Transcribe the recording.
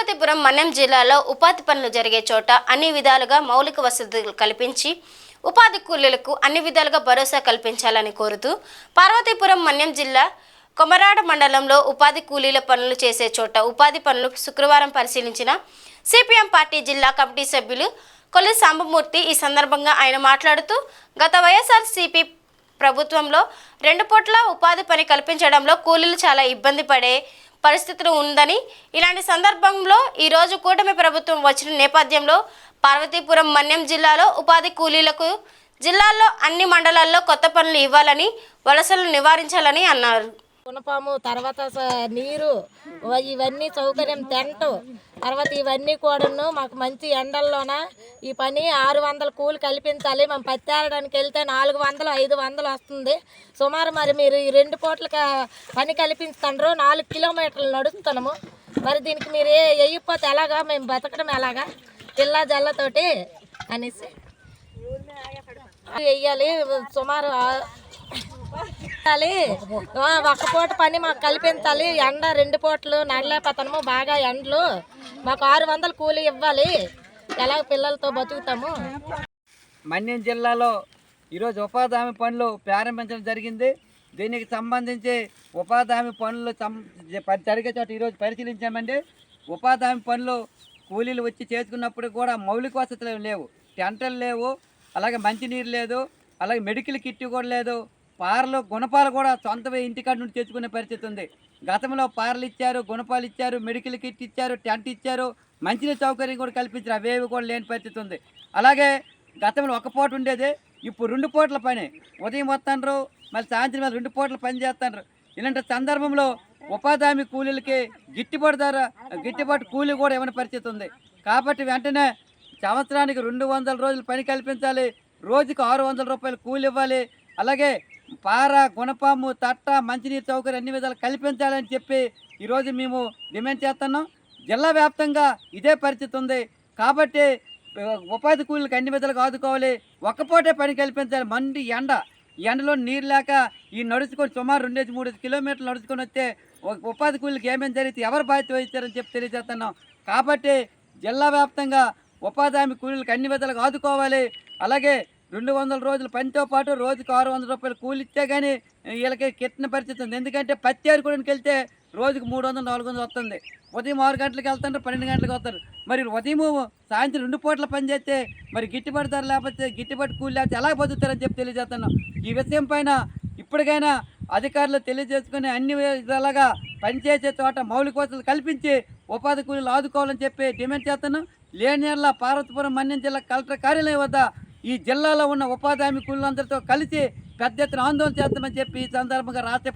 పార్వతీపురం మన్యం జిల్లాలో ఉపాధి పనులు జరిగే చోట అన్ని విధాలుగా మౌలిక వసతులు కల్పించి ఉపాధి కూలీలకు అన్ని విధాలుగా భరోసా కల్పించాలని కోరుతూ పార్వతీపురం మన్యం జిల్లా కొమరాడ మండలంలో ఉపాధి కూలీల పనులు చేసే చోట ఉపాధి పనులు శుక్రవారం పరిశీలించిన సిపిఎం పార్టీ జిల్లా కమిటీ సభ్యులు కొల్లి సాంబమూర్తి. ఈ సందర్భంగా ఆయన మాట్లాడుతూ గత వైఎస్ఆర్సీపీ ప్రభుత్వంలో 2 పూట్ల ఉపాధి పని కల్పించడంలో కూలీలు చాలా ఇబ్బంది పడే పరిస్థితులు ఉందని, ఇలాంటి సందర్భంలో ఈరోజు కూటమి ప్రభుత్వం వచ్చిన నేపథ్యంలో పార్వతీపురం మన్యం జిల్లాలో ఉపాధి కూలీలకు జిల్లాలో అన్ని మండలాల్లో కొత్త పనులు ఇవ్వాలని, వలసలను నివారించాలని అన్నారు. గుణపాము తర్వాత నీరు ఇవన్నీ సౌకర్యం టెంట్ తర్వాత ఇవన్నీ కూడాను మాకు మంచి ఎండల్లోన ఈ పని 600 కూలి కల్పించాలి. మేము పత్తి వెళ్తే 400 500 వస్తుంది సుమారు. మరి మీరు ఈ 2 పూట్లకి పని కల్పిస్తుండ్రు, 4 కిలోమీటర్లు నడుస్తున్నాము. మరి దీనికి మీరు వేయకపోతే ఎలాగా, మేము బతకడం ఎలాగా పిల్ల జల్లతోటి అనేసి వెయ్యాలి. సుమారు ఒక పూట పని మాకు కల్పించాలి. ఎండ 2 పూటలు నడలేకపోతాము, బాగా ఎండలు. మాకు 600 కూలి ఇవ్వాలి. ఎలా పిల్లలతో బతుకుతాము. మన్యం జిల్లాలో ఈరోజు ఉపాధి హామీ పనులు ప్రారంభించడం జరిగింది. దీనికి సంబంధించి ఉపాధి హామీ పనులు జరిగే చోట ఈరోజు పరిశీలించామండి. ఉపాధి హామీ పనులు కూలీలు వచ్చి చేసుకున్నప్పుడు కూడా మౌలిక వసతులు లేవు, టెంటలు లేవు, అలాగే మంచినీరు లేదు, అలాగే మెడికల్ కిట్ కూడా లేదు. పారలు గుణపాలు కూడా సొంతమే ఇంటికాడ నుండి తెచ్చుకునే పరిస్థితి ఉంది. గతంలో పారలు ఇచ్చారు, గుణపాలు ఇచ్చారు, మెడికల్ కిట్ ఇచ్చారు, టెంట్ ఇచ్చారు, మంచినీరు సౌకర్యం కూడా కల్పించారు. అవేవి కూడా లేని పరిస్థితి ఉంది. అలాగే గతంలో 1 పూట ఉండేది, ఇప్పుడు 2 పూటల పని. ఉదయం వస్తుండ్రు, మళ్ళీ సాయంత్రం 2 పూటల పని చేస్తుండ్రు. ఇలాంటి సందర్భంలో ఉపాధి హామీ కూలీలకి గిట్టుబాటు కూలీ కూడా ఇవ్వని పరిస్థితి ఉంది. కాబట్టి వెంటనే సంవత్సరానికి 200 రోజులు పని కల్పించాలి, రోజుకు 600 రూపాయలు కూలి ఇవ్వాలి. అలాగే పార, గుణపాము, తట్ట, మంచినీరు సౌకర్యం అన్ని విధాలు కల్పించాలని చెప్పి ఈరోజు మేము డిమాండ్ చేస్తున్నాం. జిల్లా వ్యాప్తంగా ఇదే పరిస్థితి ఉంది. కాబట్టి ఉపాధి కూలీలకు అన్ని విధాలుగా ఆదుకోవాలి. 1 పూటే పని కల్పించాలి. మండి ఎండలో నీరు లేక ఈ నడుచుకొని సుమారు 2-3 కిలోమీటర్లు నడుచుకొని వస్తే ఉపాధి కూలీలకు ఏమేమి జరిగితే ఎవరు బాధ్యత వహిస్తారని చెప్పి తెలియజేస్తున్నాం. కాబట్టి జిల్లా వ్యాప్తంగా ఉపాధి హామీ కూలీలకు అన్ని విధాలుగా ఆదుకోవాలి. అలాగే 200 రోజుల పనితో పాటు రోజుకు 600 రూపాయలు కూలి ఇస్తే కానీ వీళ్ళకి కిట్టిన పరిస్థితి ఉంది. ఎందుకంటే పత్తి ఏరుకోవడానికి వెళ్తే రోజుకు 300-400 వస్తుంది. ఉదయం 6 గంటలకు వెళ్తారు, 12 గంటలకు వస్తారు. మరి ఉదయం సాయంత్రం 2 పూటల పని చేస్తే మరి గిట్టుబాటు ధర లేకపోతే గిట్టుబాటు కూలి లేకపోతే ఎలా బతుకుతారని చెప్పి తెలియజేస్తున్నాం. ఈ విషయం పైన ఇప్పటికైనా అధికారులు తెలియజేసుకుని అన్ని విధాలుగా పనిచేసే చోట మౌలిక వసతులు కల్పించి ఉపాధి కూలీలు ఆదుకోవాలని చెప్పి డిమాండ్ చేస్తున్నాం. లేనియర్ల పార్వతీపురం మన్యం జిల్లా కలెక్టర్ కార్యాలయం వద్ద ఈ జిల్లాలో ఉన్న ఉపాధి హామీ కూలీలందరితో కలిసి పెద్ద ఎత్తున ఆందోళన చేస్తామని చెప్పి ఈ సందర్భంగా రాష్ట్ర